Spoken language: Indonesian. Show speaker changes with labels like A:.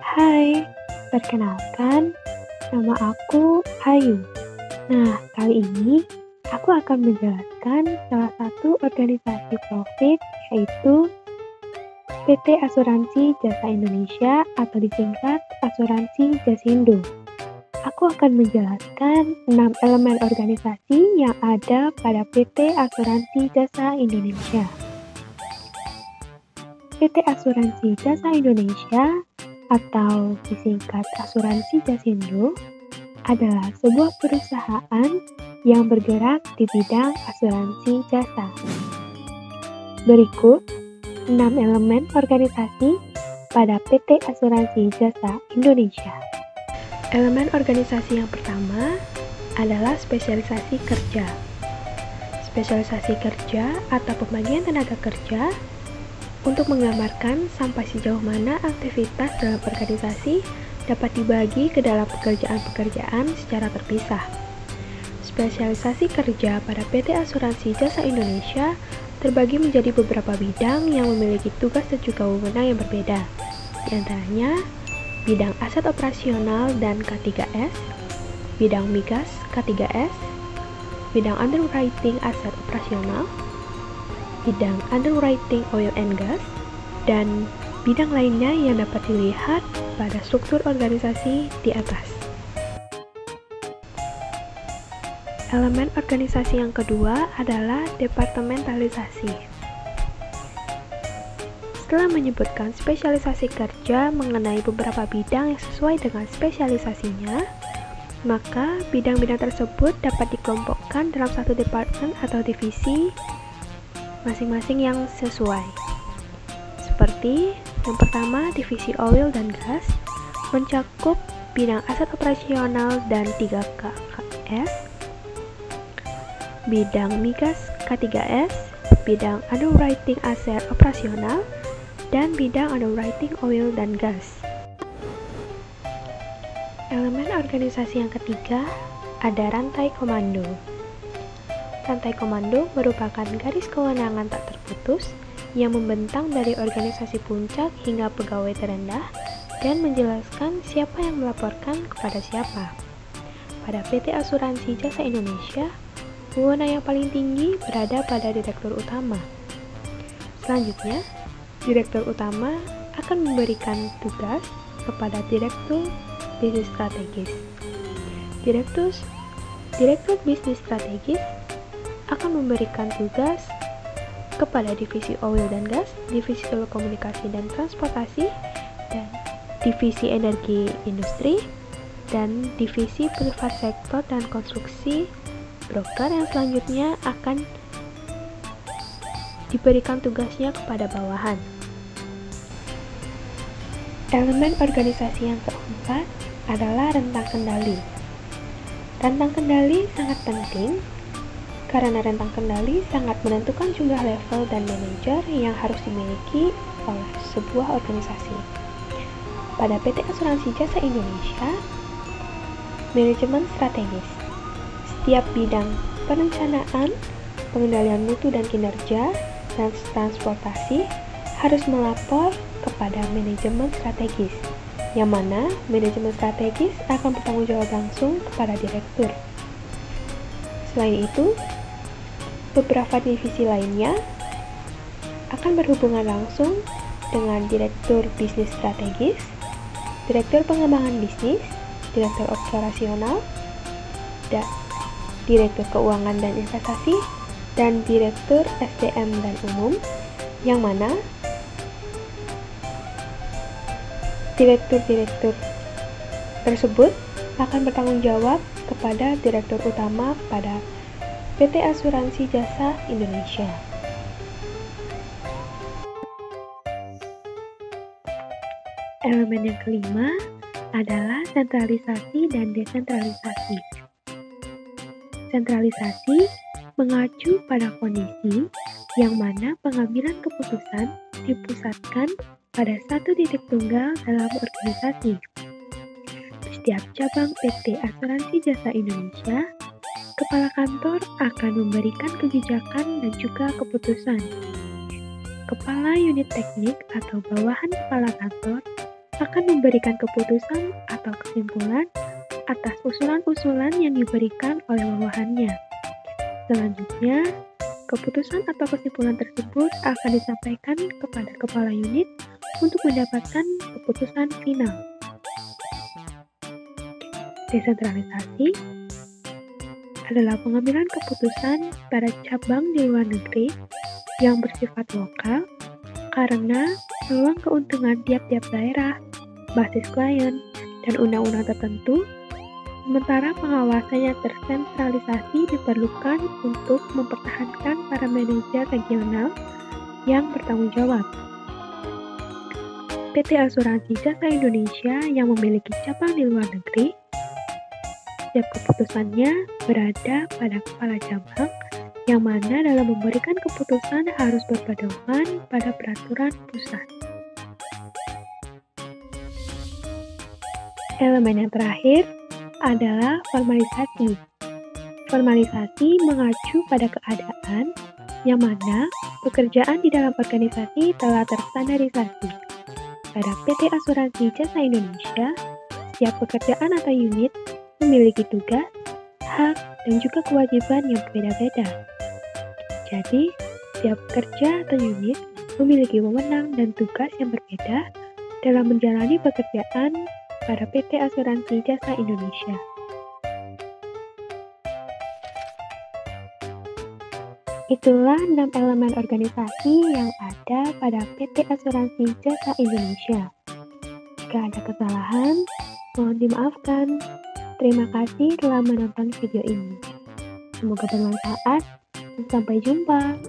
A: Hai, perkenalkan, nama aku Ayu. Nah, kali ini aku akan menjelaskan salah satu organisasi profit, yaitu PT Asuransi Jasa Indonesia atau disingkat Asuransi Jasindo. Aku akan menjelaskan 6 elemen organisasi yang ada pada PT Asuransi Jasa Indonesia. PT Asuransi Jasa Indonesia atau disingkat Asuransi Jasindo adalah sebuah perusahaan yang bergerak di bidang asuransi jasa. Berikut 6 elemen organisasi pada PT Asuransi Jasa Indonesia. Elemen organisasi yang pertama adalah spesialisasi kerja. Spesialisasi kerja atau pembagian tenaga kerja untuk menggambarkan sampai sejauh mana aktivitas dalam organisasi dapat dibagi ke dalam pekerjaan-pekerjaan secara terpisah. Spesialisasi kerja pada PT Asuransi Jasa Indonesia terbagi menjadi beberapa bidang yang memiliki tugas dan juga wewenang yang berbeda. Di antaranya, bidang aset operasional dan K3S, bidang migas K3S, bidang underwriting aset operasional, bidang underwriting oil and gas, dan bidang lainnya yang dapat dilihat pada struktur organisasi di atas. Elemen organisasi yang kedua adalah departementalisasi. Setelah menyebutkan spesialisasi kerja mengenai beberapa bidang yang sesuai dengan spesialisasinya, maka bidang-bidang tersebut dapat dikelompokkan dalam satu departemen atau divisi masing-masing yang sesuai. Seperti yang pertama, divisi oil dan gas mencakup bidang aset operasional dan 3KS, bidang migas K3S, bidang underwriting aset operasional, dan bidang underwriting oil dan gas. Elemen organisasi yang ketiga ada rantai komando. Rantai komando merupakan garis kewenangan tak terputus yang membentang dari organisasi puncak hingga pegawai terendah dan menjelaskan siapa yang melaporkan kepada siapa. Pada PT Asuransi Jasa Indonesia, wewenang yang paling tinggi berada pada direktur utama. Selanjutnya, direktur utama akan memberikan tugas kepada direktur bisnis strategis. Direktur bisnis strategis akan memberikan tugas kepada divisi oil dan gas, divisi telekomunikasi dan transportasi, dan divisi energi industri, dan divisi privat sektor dan konstruksi broker yang selanjutnya akan diberikan tugasnya kepada bawahan. Elemen organisasi yang keempat adalah rentang kendali. Rentang kendali sangat penting karena rentang kendali sangat menentukan jumlah level dan manajer yang harus dimiliki oleh sebuah organisasi. Pada PT Asuransi Jasa Indonesia, manajemen strategis. Setiap bidang perencanaan, pengendalian mutu dan kinerja, dan transportasi harus melapor kepada manajemen strategis, yang mana manajemen strategis akan bertanggung jawab langsung kepada direktur. Selain itu, beberapa divisi lainnya akan berhubungan langsung dengan direktur bisnis strategis, direktur pengembangan bisnis, direktur operasional, dan direktur keuangan dan investasi, dan direktur SDM dan umum, yang mana direktur-direktur tersebut akan bertanggung jawab kepada direktur utama pada PT Asuransi Jasa Indonesia. Elemen yang kelima adalah sentralisasi dan desentralisasi. Sentralisasi mengacu pada kondisi yang mana pengambilan keputusan dipusatkan pada satu titik tunggal dalam organisasi. Setiap cabang PT Asuransi Jasa Indonesia, kepala kantor akan memberikan kebijakan dan juga keputusan. Kepala unit teknik atau bawahan kepala kantor akan memberikan keputusan atau kesimpulan atas usulan-usulan yang diberikan oleh bawahannya. Selanjutnya, keputusan atau kesimpulan tersebut akan disampaikan kepada kepala unit untuk mendapatkan keputusan final. Desentralisasi adalah pengambilan keputusan pada cabang di luar negeri yang bersifat lokal karena peluang keuntungan tiap-tiap daerah, basis klien, dan undang-undang tertentu, sementara pengawasan yang tersentralisasi diperlukan untuk mempertahankan para manajer regional yang bertanggung jawab. PT Asuransi Jasa Indonesia yang memiliki cabang di luar negeri, setiap keputusannya berada pada kepala cabang, yang mana dalam memberikan keputusan harus berpedoman pada peraturan pusat. Elemen yang terakhir adalah formalisasi. Formalisasi mengacu pada keadaan yang mana pekerjaan di dalam organisasi telah terstandarisasi. Pada PT Asuransi Jasa Indonesia, setiap pekerjaan atau unit memiliki tugas, hak, dan juga kewajiban yang berbeda-beda. Jadi, setiap pekerja atau unit memiliki wewenang dan tugas yang berbeda dalam menjalani pekerjaan pada PT Asuransi Jasa Indonesia. Itulah 6 elemen organisasi yang ada pada PT Asuransi Jasa Indonesia. Jika ada kesalahan, mohon dimaafkan. Terima kasih telah menonton video ini. Semoga bermanfaat dan sampai jumpa.